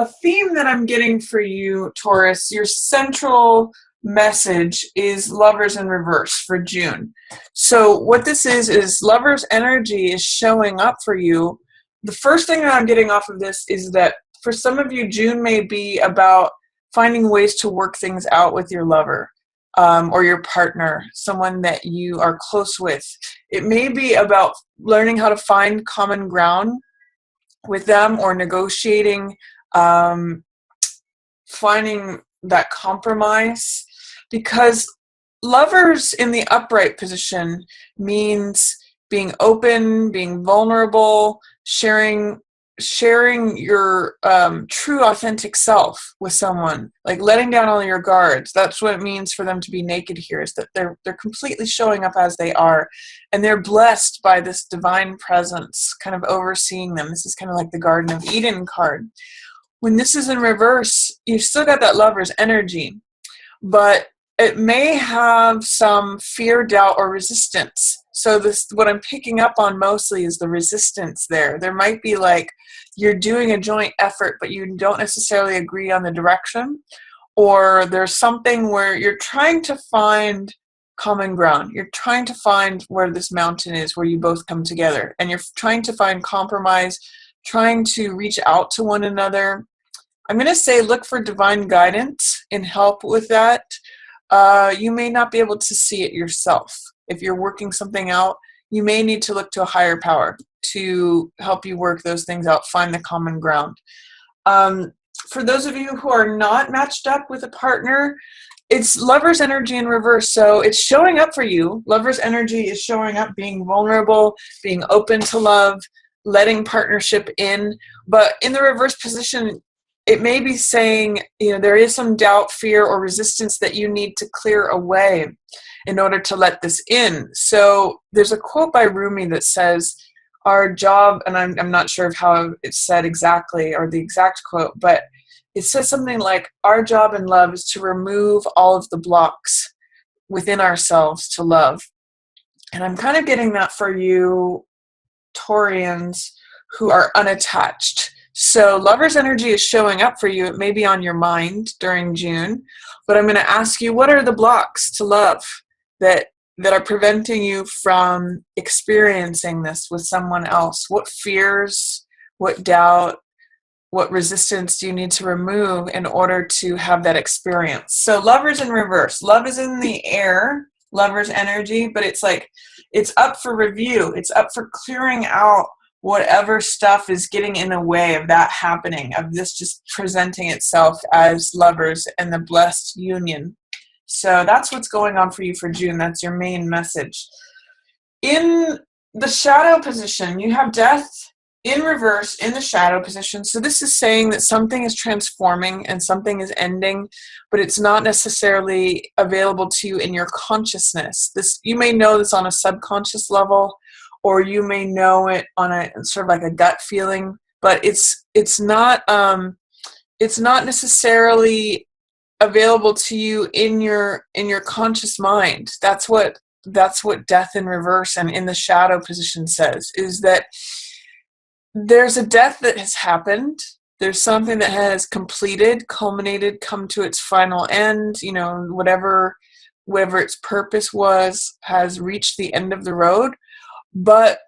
a theme that I'm getting for you, Taurus, your central message is lovers in reverse for June. So what this is lovers energy is showing up for you. The first thing that I'm getting off of this is that for some of you, June may be about finding ways to work things out with your lover, or your partner, someone that you are close with. It may be about learning how to find common ground with them, or negotiating, finding that compromise, because lovers in the upright position means being open, being vulnerable, sharing your true authentic self with someone, like letting down all your guards. That's what it means for them to be naked here, is that they're completely showing up as they are, and they're blessed by this divine presence kind of overseeing them. This is kind of like the Garden of Eden card. When this is in reverse, you've still got that lover's energy, but it may have some fear, doubt, or resistance. So this, what I'm picking up on mostly is the resistance there. There might be like you're doing a joint effort, but you don't necessarily agree on the direction, or there's something where you're trying to find common ground. You're trying to find where this mountain is, where you both come together, and you're trying to find compromise, trying to reach out to one another. I'm going to say look for divine guidance and help with that. You may not be able to see it yourself. If you're working something out, you may need to look to a higher power to help you work those things out, find the common ground. For those of you who are not matched up with a partner, it's lover's energy in reverse. So it's showing up for you. Lover's energy is showing up, being vulnerable, being open to love, letting partnership in. But in the reverse position, it may be saying, there is some doubt, fear, or resistance that you need to clear away in order to let this in. So there's a quote by Rumi that says, our job, and I'm not sure of how it's said exactly, or the exact quote, but it says something like, our job in love is to remove all of the blocks within ourselves to love. And I'm kind of getting that for you, Taurians, who are unattached. So lover's energy is showing up for you. It may be on your mind during June, but I'm going to ask you, what are the blocks to love that are preventing you from experiencing this with someone else? What fears, what doubt, what resistance do you need to remove in order to have that experience? So lover's in reverse. Love is in the air, lover's energy, but it's like, it's up for review. It's up for clearing out whatever stuff is getting in the way of that happening, of this just presenting itself as lovers and the blessed union. So that's what's going on for you for June. That's your main message. In the shadow position, you have death in reverse in the shadow position. So this is saying that something is transforming and something is ending, but it's not necessarily available to you in your consciousness. You may know this on a subconscious level, or you may know it on a sort of like a gut feeling, but it's not necessarily available to you in your conscious mind. That's what death in reverse and in the shadow position says, is that there's a death that has happened. There's something that has completed, culminated, come to its final end, whatever its purpose was, has reached the end of the road. But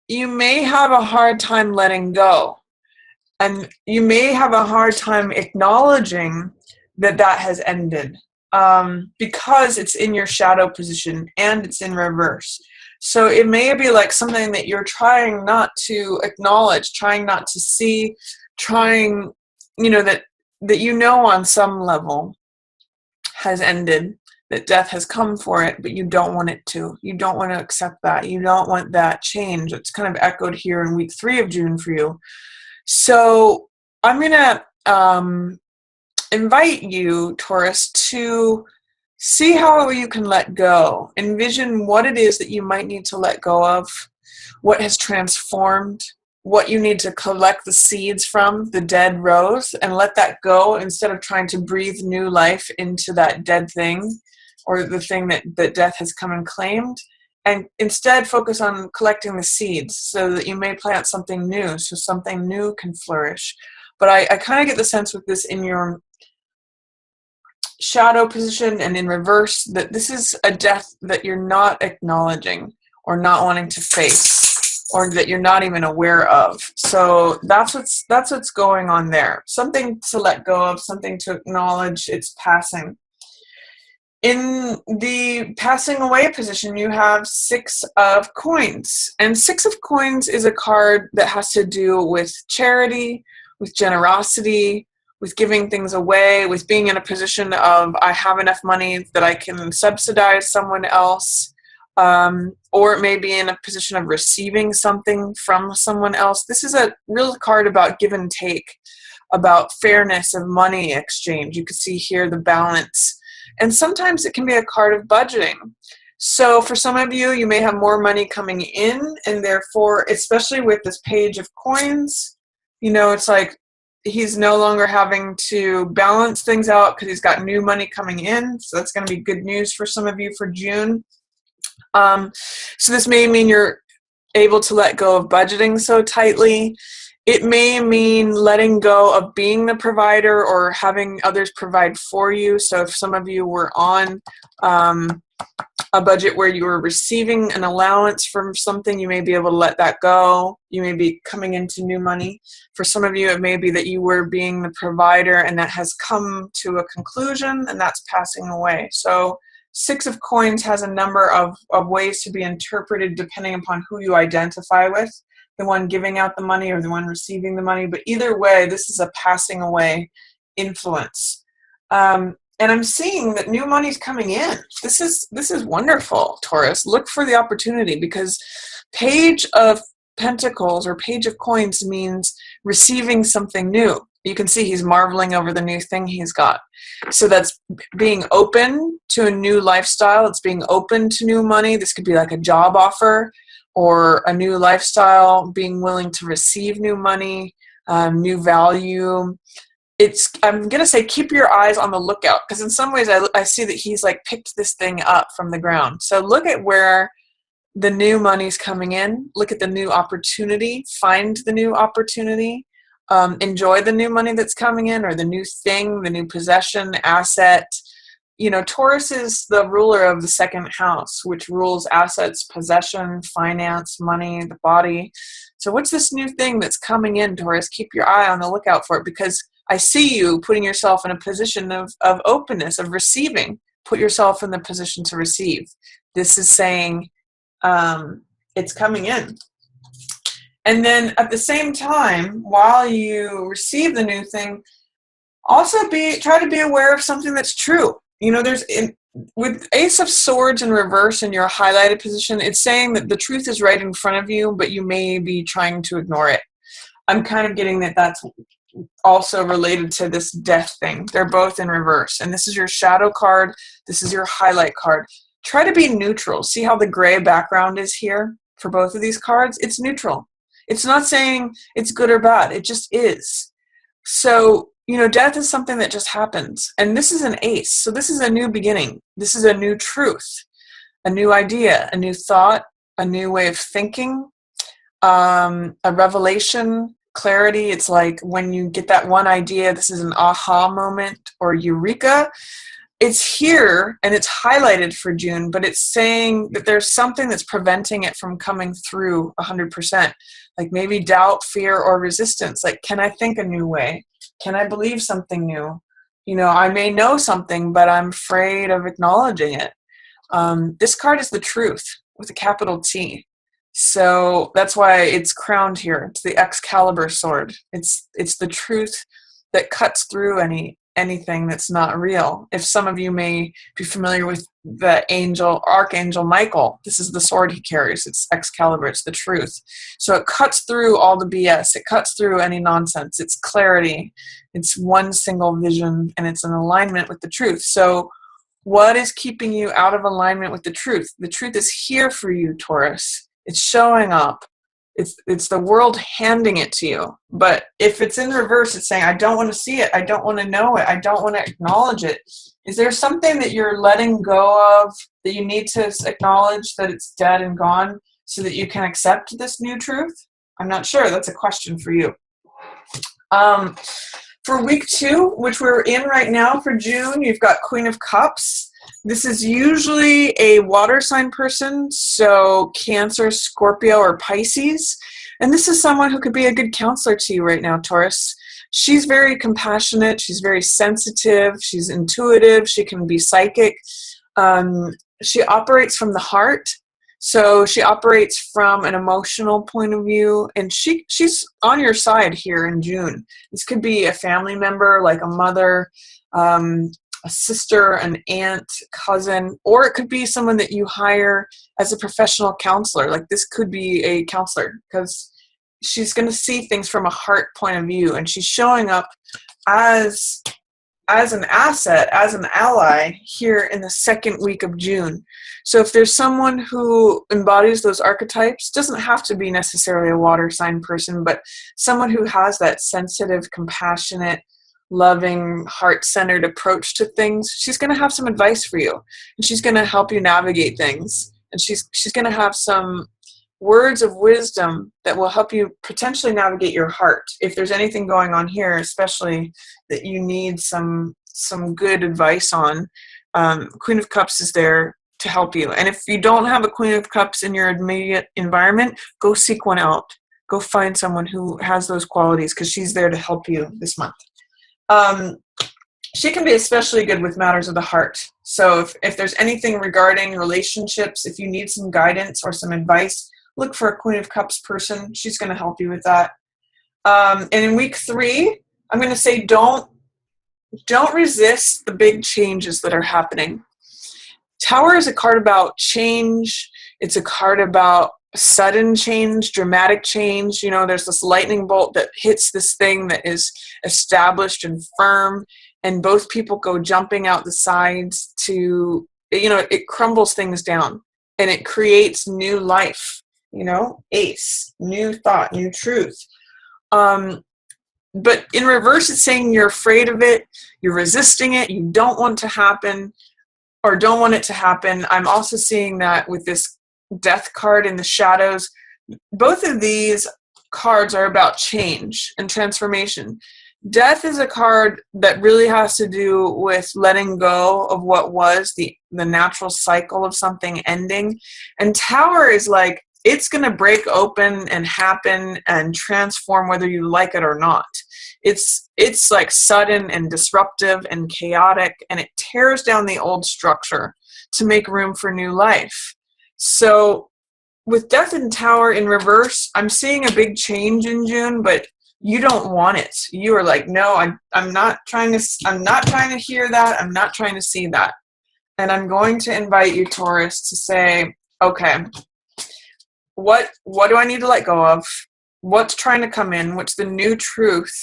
you may have a hard time letting go. And you may have a hard time acknowledging that has ended, because it's in your shadow position and it's in reverse. So it may be like something that you're trying not to acknowledge, trying not to see, trying, that on some level has ended, that death has come for it, but you don't want it to. You don't want to accept that. You don't want that change. It's kind of echoed here in week 3 of June for you. So I'm going to invite you, Taurus, to see how you can let go. Envision what it is that you might need to let go of, what has transformed, what you need to collect the seeds from, the dead rose, and let that go instead of trying to breathe new life into that dead thing, or the thing that death has come and claimed. and instead focus on collecting the seeds so that you may plant something new, so something new can flourish. But I kind of get the sense with this in your shadow position and in reverse that this is a death that you're not acknowledging or not wanting to face, or that you're not even aware of. So that's what's going on there. Something to let go of, something to acknowledge its passing. In the passing away position, you have 6 of coins. And 6 of coins is a card that has to do with charity, with generosity, with giving things away, with being in a position of I have enough money that I can subsidize someone else, or it may be in a position of receiving something from someone else. This is a real card about give and take, about fairness of money exchange. You can see here the balance. And sometimes it can be a card of budgeting. So for some of you, you may have more money coming in, and therefore, especially with this page of coins, you know, it's like he's no longer having to balance things out because he's got new money coming in. So that's going to be good news for some of you for June. So this may mean you're able to let go of budgeting so tightly. It may mean letting go of being the provider or having others provide for you. So if some of you were on a budget where you were receiving an allowance from something, you may be able to let that go. You may be coming into new money. For some of you, it may be that you were being the provider and that has come to a conclusion and that's passing away. So 6 of coins has a number of ways to be interpreted depending upon who you identify with, the one giving out the money or the one receiving the money. But either way, this is a passing away influence. And I'm seeing that new money's coming in. This is wonderful, Taurus. Look for the opportunity, because Page of Pentacles or Page of Coins means receiving something new. You can see he's marveling over the new thing he's got. So that's being open to a new lifestyle. It's being open to new money. This could be like a job offer or a new lifestyle, being willing to receive new money, new value. I'm going to say keep your eyes on the lookout, because in some ways I see that he's like picked this thing up from the ground. So look at where the new money's coming in. Look at the new opportunity. Find the new opportunity. Enjoy the new money that's coming in, or the new thing, the new possession, asset. You know, Taurus is the ruler of the 2nd house, which rules assets, possession, finance, money, the body. So what's this new thing that's coming in, Taurus? Keep your eye on the lookout for it, because I see you putting yourself in a position of openness, of receiving. Put yourself in the position to receive. This is saying it's coming in. And then at the same time, while you receive the new thing, also try to be aware of something that's true. You know, with Ace of Swords in reverse in your highlighted position, it's saying that the truth is right in front of you, but you may be trying to ignore it. I'm kind of getting that that's also related to this death thing. They're both in reverse. And this is your shadow card. This is your highlight card. Try to be neutral. See how the gray background is here for both of these cards? It's neutral. It's not saying it's good or bad. It just is. So, you know, death is something that just happens. And this is an ace. So this is a new beginning. This is a new truth, a new idea, a new thought, a new way of thinking, a revelation, clarity. It's like when you get that one idea, this is an aha moment or eureka. It's here and it's highlighted for June, but it's saying that there's something that's preventing it from coming through 100%. Like maybe doubt, fear, or resistance. Like, can I think a new way? Can I believe something new? You know, I may know something, but I'm afraid of acknowledging it. This card is the truth with a capital T. So that's why it's crowned here. It's the Excalibur sword. It's the truth that cuts through anything that's not real. If some of you may be familiar with the Archangel Michael, this is the sword he carries. It's Excalibur. It's the truth. So it cuts through all the BS. It cuts through any nonsense. It's clarity. It's one single vision, and it's in alignment with the truth. So what is keeping you out of alignment with the truth? The truth is here for you, Taurus. It's showing up. It's the world handing it to you. But if it's in reverse, it's saying, I don't want to see it. I don't want to know it. I don't want to acknowledge it. Is there something that you're letting go of that you need to acknowledge that it's dead and gone so that you can accept this new truth? I'm not sure. That's a question for you. For week 2, which we're in right now for June, you've got Queen of Cups. This is usually a water sign person, so Cancer, Scorpio, or Pisces. And this is someone who could be a good counselor to you right now, Taurus. She's very compassionate. She's very sensitive. She's intuitive. She can be psychic. She operates from the heart. So she operates from an emotional point of view, and she's on your side here in June. This could be a family member, like a mother, a sister, an aunt, cousin, or it could be someone that you hire as a professional counselor. Like this could be a counselor because she's going to see things from a heart point of view, and she's showing up as an asset, as an ally here in the second week of June. So if there's someone who embodies those archetypes, doesn't have to be necessarily a water sign person, but someone who has that sensitive, compassionate, loving, heart-centered approach to things, she's going to have some advice for you, and she's going to help you navigate things, and she's going to have some words of wisdom that will help you potentially navigate your heart. If there's anything going on here, especially that you need some good advice on, Queen of Cups is there to help you. And if you don't have a Queen of Cups in your immediate environment, go seek one out. Go find someone who has those qualities, because she's there to help you this month. She can be especially good with matters of the heart. So if there's anything regarding relationships, if you need some guidance or some advice, look for a Queen of Cups person. She's going to help you with that. And in week 3, I'm going to say don't resist the big changes that are happening. Tower is a card about change. It's a card about sudden change, dramatic change. You know, there's this lightning bolt that hits this thing that is established and firm, and both people go jumping out the sides to, it crumbles things down and it creates new life. Ace, new thought, new truth. But in reverse, it's saying you're afraid of it, you're resisting it, you don't want to happen, or don't want it to happen. I'm also seeing that with this Death card in the shadows. Both of these cards are about change and transformation. Death is a card that really has to do with letting go of what was the natural cycle of something ending. And Tower is like, it's going to break open and happen and transform whether you like it or not. It's like sudden and disruptive and chaotic, and it tears down the old structure to make room for new life. So with Death and Tower in reverse, I'm seeing a big change in June, but you don't want it. You are like, no, I'm not trying to hear that. I'm not trying to see that. And I'm going to invite you, Taurus, to say, okay, what do I need to let go of? What's trying to come in? What's the new truth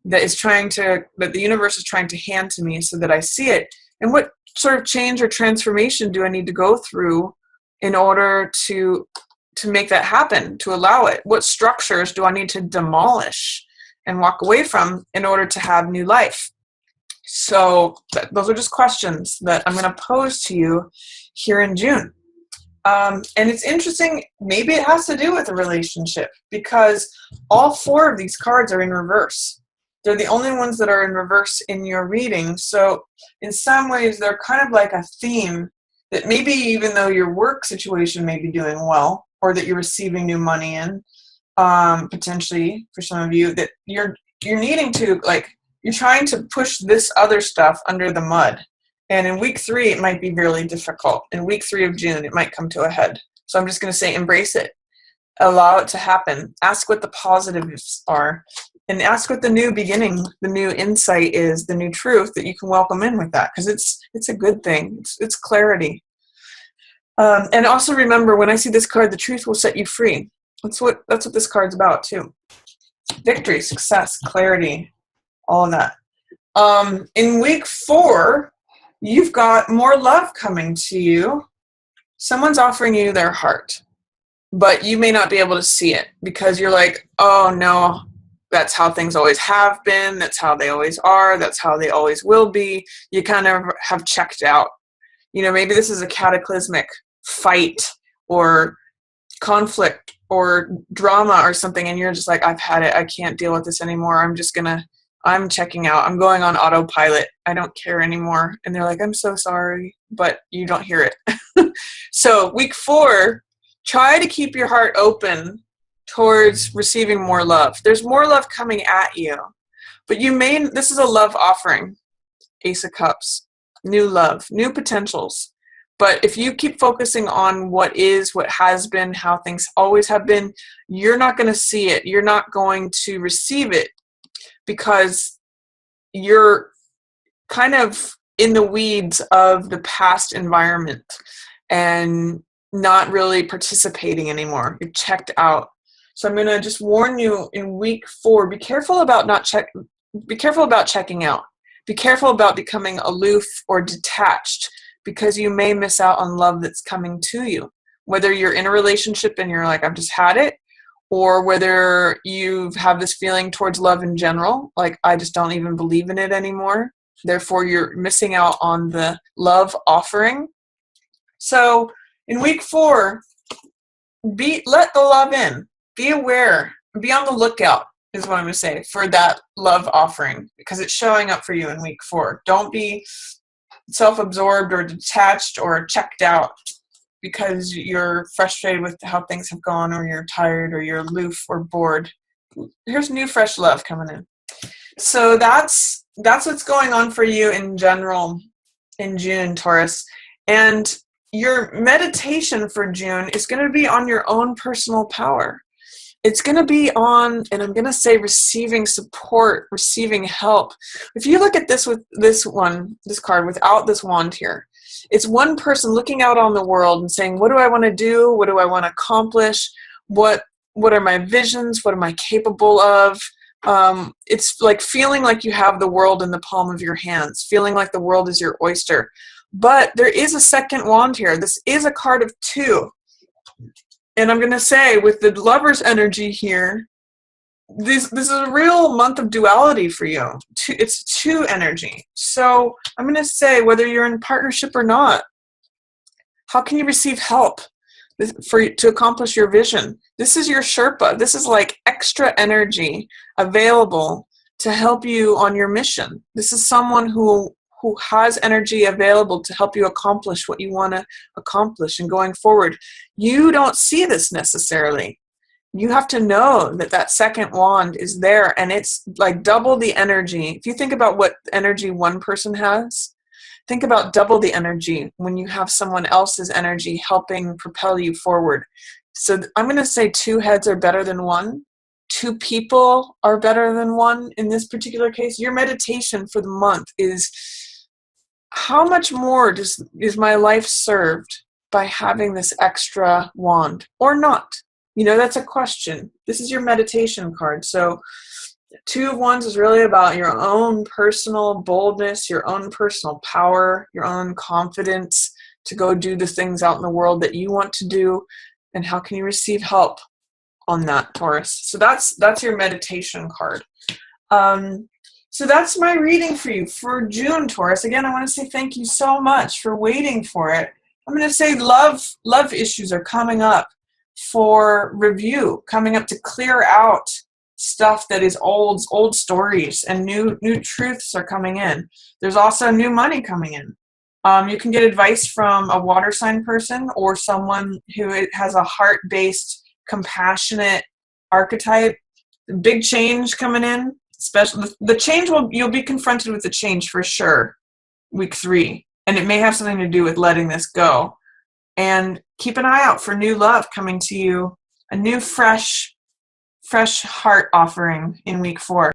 that the universe is trying to hand to me so that I see it? And what sort of change or transformation do I need to go through in order to make that happen, to allow it? What structures do I need to demolish and walk away from in order to have new life? So those are just questions that I'm going to pose to you here in June. And it's interesting, maybe it has to do with a relationship, because all 4 of these cards are in reverse. They're the only ones that are in reverse in your reading. So in some ways, they're kind of like a theme that maybe even though your work situation may be doing well, or that you're receiving new money in, potentially for some of you, that you're needing to, you're trying to push this other stuff under the mud. And in week 3, it might be really difficult. In week 3 of June, it might come to a head. So I'm just going to say, embrace it. Allow it to happen. Ask what the positives are. And ask what the new beginning, the new insight is, the new truth that you can welcome in with that. Because it's a good thing. It's clarity. And also remember, when I see this card, the truth will set you free. That's what this card's about too. Victory, success, clarity, all of that. In week 4, you've got more love coming to you. Someone's offering you their heart. but you may not be able to see it because you're like, oh no, that's how things always have been. That's how they always are. That's how they always will be. You kind of have checked out. You know, maybe this is a cataclysmic fight or conflict or drama or something, and you're just like, I've had it. I can't deal with this anymore. I'm checking out. I'm going on autopilot. I don't care anymore. And they're like, I'm so sorry, but you don't hear it. So week 4, try to keep your heart open towards receiving more love. There's more love coming at you, but this is a love offering. Ace of Cups, new love, new potentials. But if you keep focusing on what is, what has been, how things always have been, you're not going to see it. You're not going to receive it because you're kind of in the weeds of the past environment and not really participating anymore. You're checked out. So I'm going to just warn you in week 4, be careful about checking out. Be careful about becoming aloof or detached, because you may miss out on love that's coming to you. Whether you're in a relationship and you're like, I've just had it, or whether you have this feeling towards love in general, like, I just don't even believe in it anymore. Therefore, you're missing out on the love offering. So in week 4, let the love in. Be aware. Be on the lookout, is what I'm going to say, for that love offering, because it's showing up for you in week 4. Don't be self-absorbed or detached or checked out because you're frustrated with how things have gone, or you're tired, or you're aloof or bored. Here's new fresh love coming in. So that's what's going on for you in general in June, Taurus. And your meditation for June is going to be on your own personal power. It's going to be on, and I'm going to say, receiving support, receiving help. If you look at this with this card without this wand here, it's one person looking out on the world and saying, what do I want to do? What do I want to accomplish? What are my visions? What am I capable of? It's like feeling like you have the world in the palm of your hands, feeling like the world is your oyster. But there is a second wand here. This is a card of 2. And I'm going to say, with the Lover's energy here, this is a real month of duality for you. It's 2 energy. So I'm going to say, whether you're in partnership or not, how can you receive help to accomplish your vision? This is your Sherpa. This is like extra energy available to help you on your mission. This is someone who has energy available to help you accomplish what you want to accomplish. And going forward, you don't see this necessarily. You have to know that second wand is there, and it's like double the energy. If you think about what energy one person has, think about double the energy when you have someone else's energy helping propel you forward. So I'm going to say 2 heads are better than 1. 2 people are better than 1 in this particular case. Your meditation for the month is, how much more is my life served by having this extra wand or not? You know, that's a question. This is your meditation card. So 2 of Wands is really about your own personal boldness, your own personal power, your own confidence to go do the things out in the world that you want to do. And how can you receive help on that, Taurus? So that's your meditation card. So that's my reading for you for June, Taurus. Again, I want to say thank you so much for waiting for it. I'm going to say love issues are coming up for review, coming up to clear out stuff that is old stories, and new truths are coming in. There's also new money coming in. You can get advice from a water sign person or someone who has a heart-based, compassionate archetype. Big change coming in. Especially the change, you'll be confronted with the change for sure, week 3. And it may have something to do with letting this go. And keep an eye out for new love coming to you, a new fresh heart offering in week 4.